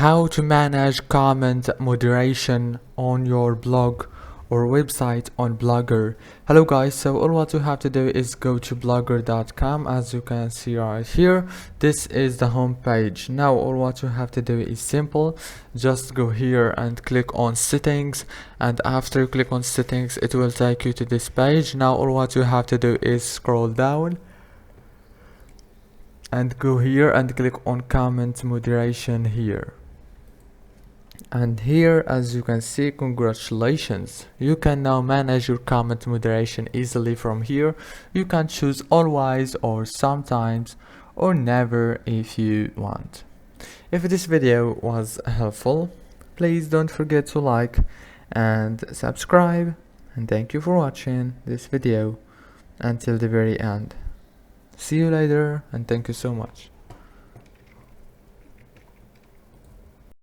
how to manage comment moderation on your blog or website on Blogger. Hello guys, so all what you have to do is go to blogger.com. As you can see right here, this is the home page. Now all what you have to do is simple. Just go here and click on settings, and after you click on settings it will take you to this page. Now all what you have to do is scroll down and go here and click on comment moderation here. And here, as you can see, congratulations, you can now manage your comment moderation easily from here. You can choose always or sometimes or never if you want. If this video was helpful, please don't forget to like and subscribe, and thank you for watching this video until the very end. See you later, and thank you so much.